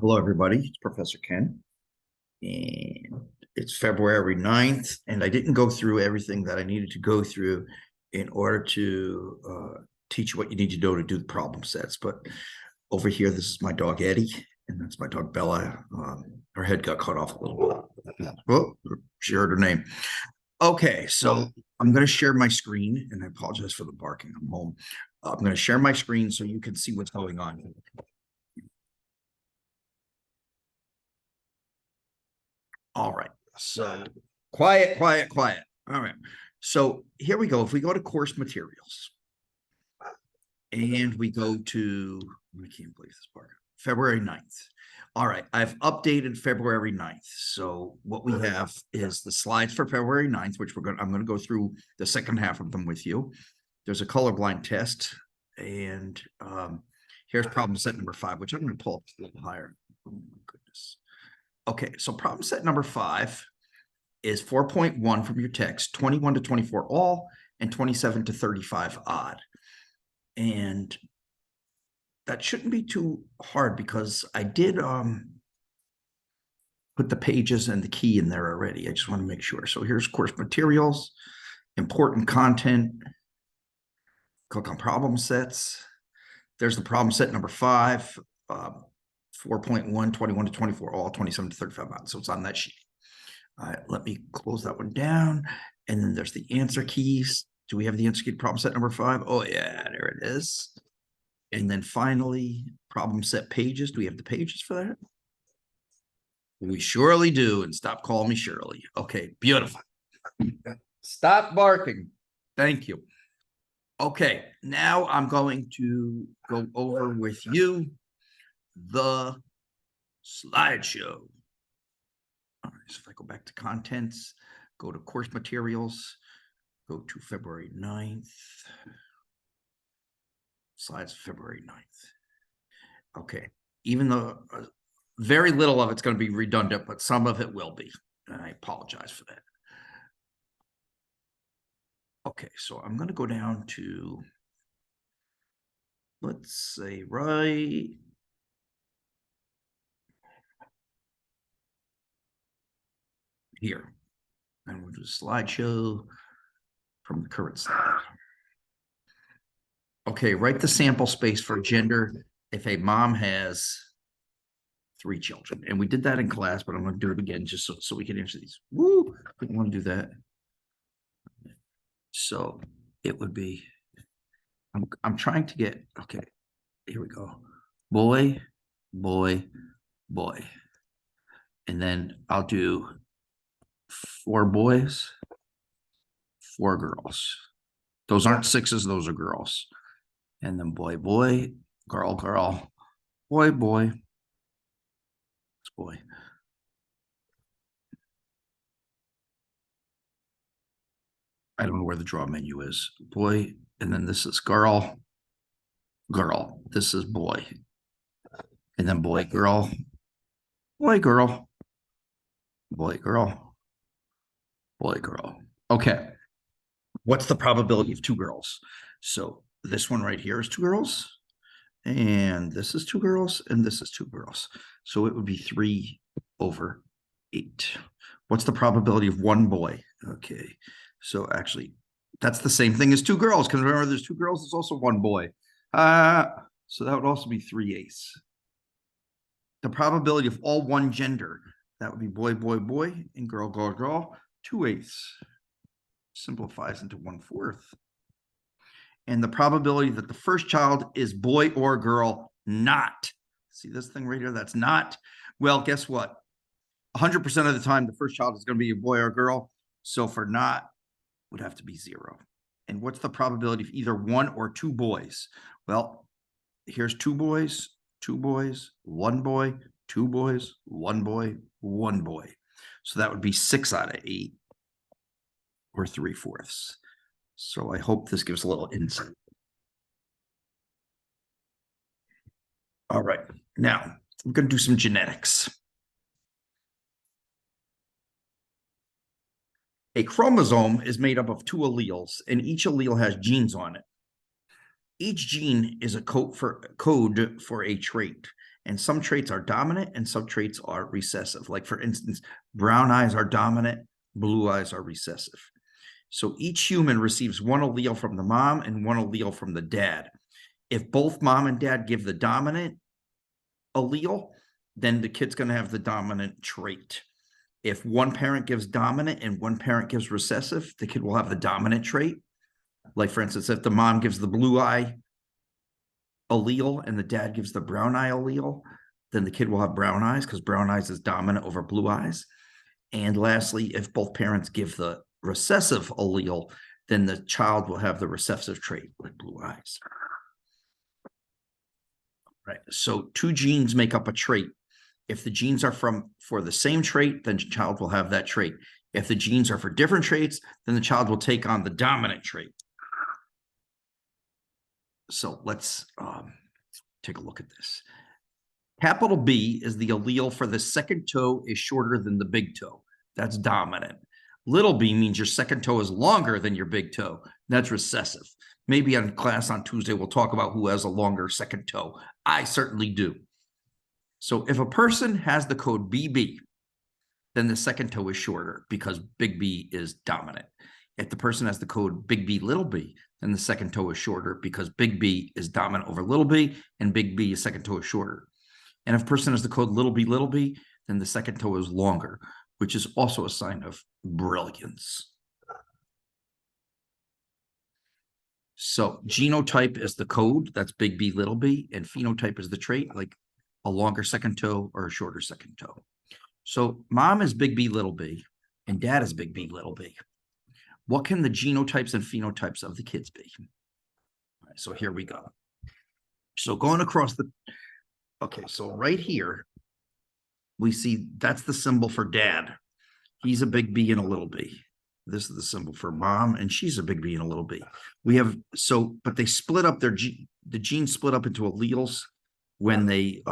Hello, everybody. It's Professor Ken, and it's February 9th, and I didn't go through everything that I needed to go through in order to teach you what you need to do to the problem sets. But over here, this is my dog, Eddie, and that's my dog, Bella. Her head got cut off a little bit. Oh, she heard her name. Okay, so I'm going to share my screen, and I apologize for the barking. I'm home. I'm going to share my screen so you can see what's going on. All right. So quiet, quiet, quiet. All right. So here we go. If we go to course materials and we go to, I can't believe this part, February 9th. All right. I've updated February 9th. So what we have is the slides for February 9th, which I'm going to go through the second half of them with you. There's a colorblind test. And here's problem set number 5, which I'm going to pull up a little higher. Oh my goodness. Okay, so problem set number 5 is 4.1 from your text, 21 to 24 all, and 27 to 35 odd. And that shouldn't be too hard because I did put the pages and the key in there already. I just want to make sure. So here's course materials, important content, click on problem sets. There's the problem set number 5, 4.1, 21 to 24 all, 27 to 35 odd. So it's on that sheet. All right, let me close that one down. And then there's the answer keys. Do we have the answer key problem set number 5? Oh, yeah, there it is. And then finally, problem set pages. Do we have the pages for that? We surely do. And stop calling me Shirley. Okay, beautiful. Stop barking. Thank you. Okay, now I'm going to go over with you the slideshow. All right, so if I go back to contents, go to course materials, go to February 9th, slides February 9th. Okay, even though very little of it's going to be redundant, but some of it will be, and I apologize for that. Okay, so I'm going to go down to, let's say, right here. And we'll do a slideshow from the current slide. Okay, write the sample space for gender if a mom has 3 children. And we did that in class, but I'm going to do it again just so we can answer these. Woo! I didn't want to do that. So it would be, I'm trying to get, okay, here we go. Boy, boy, boy. And then I'll do 4 boys, 4 girls. Those aren't 6s, those are girls. And then boy, boy, girl, girl, boy, boy, boy. I don't know where the draw menu is. Boy, and then this is girl, girl. This is boy. And then boy, girl, boy, girl, boy, girl, boy, girl. Okay. What's the probability of 2 girls? So this one right here is 2 girls. And this is 2 girls. And this is 2 girls. So it would be 3/8. What's the probability of 1 boy? Okay. So actually, that's the same thing as 2 girls, because remember, there's 2 girls, there's also 1 boy. So that would also be 3/8. The probability of all one gender, that would be boy, boy, boy, and girl, girl, girl, 2/8. Simplifies into 1/4. And the probability that the first child is boy or girl, not. See this thing right here? That's not. Well, guess what? 100% of the time, the first child is going to be a boy or girl. So for not, would have to be 0. And what's the probability of either 1 or 2 boys? Well, here's 2 boys, 2 boys, 1 boy, 2 boys, 1 boy, 1 boy. So that would be 6/8, or 3/4. So I hope this gives a little insight. All right, now we're going to do some genetics. A chromosome is made up of 2 alleles, and each allele has genes on it. Each gene is a code for a trait, And some traits are dominant and some traits are recessive. Like, for instance, brown eyes are dominant, blue eyes are recessive. So each human receives one allele from the mom and one allele from the dad. If both mom and dad give the dominant allele, then the kid's going to have the dominant trait. If one parent gives dominant and one parent gives recessive, the kid will have the dominant trait. Like, for instance, if the mom gives the blue eye allele and the dad gives the brown eye allele, then the kid will have brown eyes because brown eyes is dominant over blue eyes. And lastly, if both parents give the recessive allele, then the child will have the recessive trait, like blue eyes. Right. So two genes make up a trait. If the genes are for the same trait, then the child will have that trait. If the genes are for different traits, then the child will take on the dominant trait. So let's take a look at this. Capital B is the allele for the second toe is shorter than the big toe. That's dominant. Little b means your second toe is longer than your big toe. That's recessive. Maybe in class on Tuesday, we'll talk about who has a longer second toe. I certainly do. So if a person has the code BB, then the second toe is shorter because big B is dominant. If the person has the code big B, little b, then the second toe is shorter because big B is dominant over little b and big B, second toe is shorter. And if a person has the code little b, then the second toe is longer, which is also a sign of brilliance. So genotype is the code, that's big B, little b, and phenotype is the trait, like a longer second toe or a shorter second toe. So mom is big B, little b, and dad is big B, little b. What can the genotypes and phenotypes of the kids be? All right, so here we go. So going across the, okay, so right here, we see that's the symbol for dad. He's a big B and a little b. This is the symbol for mom, and she's a big B and a little b. We have, so, but they split up their, the genes split up into alleles when they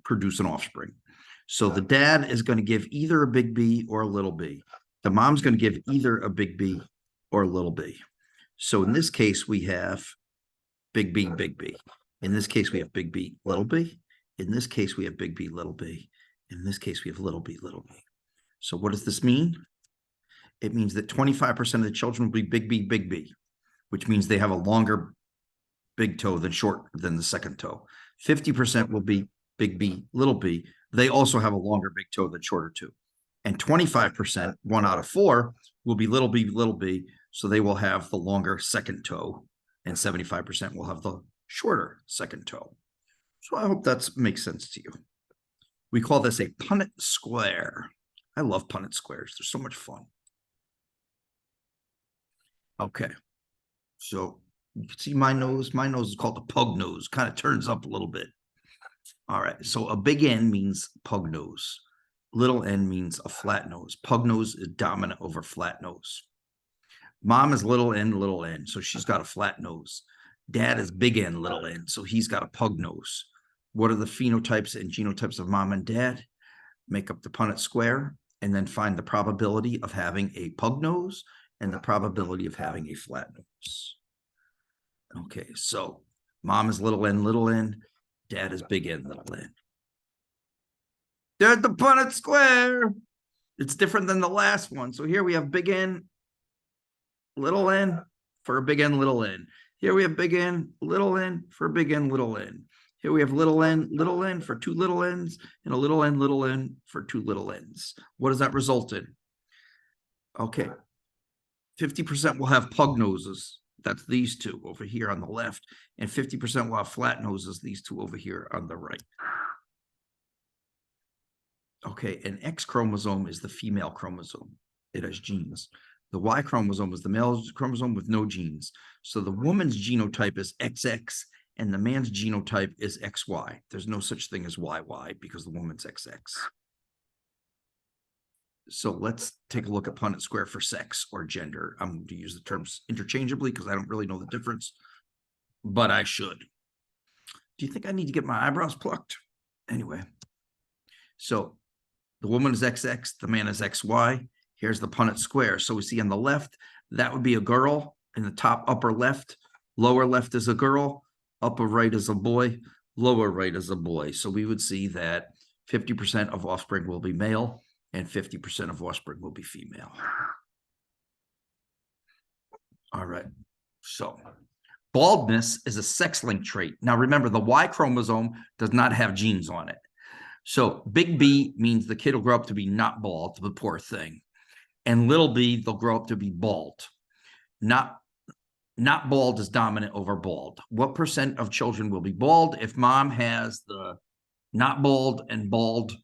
produce an offspring. So the dad is going to give either a big B or a little b. The mom's going to give either a big B or a little b. So in this case, we have big B, big B. In this case, we have big B, little b. In this case, we have big B, little b. In this case, we have little b, little b. So what does this mean? It means that 25% of the children will be big B, which means they have a longer big toe than short than the second toe. 50% will be big B, little b. They also have a longer big toe than shorter two. And 25%, 1 out of 4, will be little b, so they will have the longer second toe, and 75% will have the shorter second toe. So I hope that makes sense to you. We call this a punnet square. I love punnet squares. They're so much fun. Okay. So you can see my nose. My nose is called the pug nose. Kind of turns up a little bit. All right. So a big N means pug nose. Little n means a flat nose. Pug nose is dominant over flat nose. Mom is little n, so she's got a flat nose. Dad is big N, little n, so he's got a pug nose. What are the phenotypes and genotypes of mom and dad? Make up the Punnett square, and then find the probability of having a pug nose and the probability of having a flat nose. Okay, so mom is little n, dad is big N, little n. There's the Punnett square. It's different than the last one. So here we have big N, little n for a big N, little n. Here we have big N, little n for a big N, little n. Here we have little n for two little n's, and a little n for two little n's. What does that result in? Okay, 50% will have pug noses. That's these two over here on the left, and 50% will have flat noses, these two over here on the right. Okay, an X chromosome is the female chromosome. It has genes. The Y chromosome is the male chromosome with no genes. So the woman's genotype is XX, and the man's genotype is XY. There's no such thing as YY because the woman's XX. So let's take a look at Punnett square for sex or gender. I'm going to use the terms interchangeably because I don't really know the difference, but I should. Do you think I need to get my eyebrows plucked? Anyway, so the woman is XX, the man is XY. Here's the Punnett square. So we see on the left, that would be a girl. In the top upper left, lower left is a girl, upper right is a boy, lower right is a boy. So we would see that 50% of offspring will be male and 50% of offspring will be female. All right. So baldness is a sex-linked trait. Now remember, the Y chromosome does not have genes on it. So big B means the kid will grow up to be not bald, the poor thing. And little b, they'll grow up to be bald. Not bald is dominant over bald. What percent of children will be bald if mom has the not bald and bald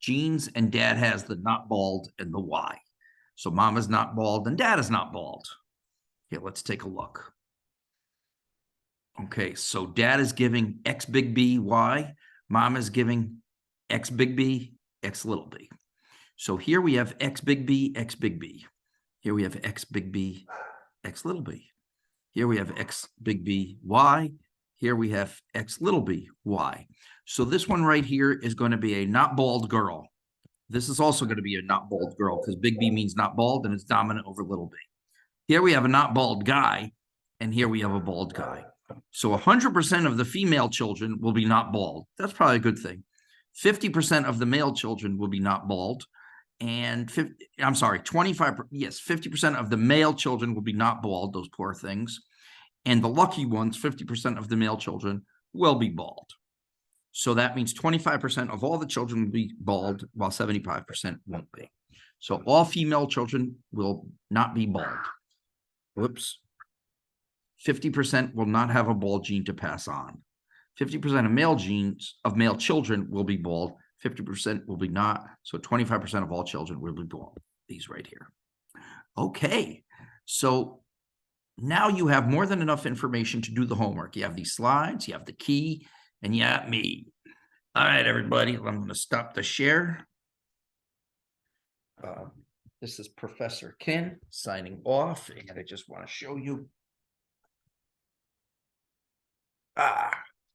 genes and dad has the not bald and the Y? So mom is not bald and dad is not bald. Okay, let's take a look. Okay, so dad is giving X big B, Y. Mom is giving X big B, X little b. So here we have X big B, X big B. Here we have X big B, X little b. Here we have X big B, Y. Here we have X little b, Y. So this one right here is going to be a not bald girl. This is also going to be a not bald girl because big B means not bald and it's dominant over little b. Here we have a not bald guy, and here we have a bald guy. So 100% of the female children will be not bald. That's probably a good thing. 50% of the male children will be not bald. And 25, yes, 50% of the male children will be not bald, those poor things. And the lucky ones, 50% of the male children will be bald. So that means 25% of all the children will be bald, while 75% won't be. So all female children will not be bald. Whoops. 50% will not have a bald gene to pass on. 50% of male children will be bald. 50% will be not. So 25% of all children will be bald. These right here. Okay. So now you have more than enough information to do the homework. You have these slides, you have the key, and you have me. All right, everybody. I'm going to stop the share. This is Professor Ken signing off, and I just want to show you.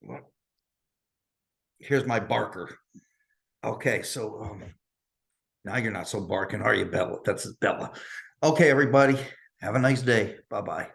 Well, here's my barker. Okay, so now you're not so barking, are you, Bella? That's Bella. Okay, everybody, have a nice day. Bye-bye.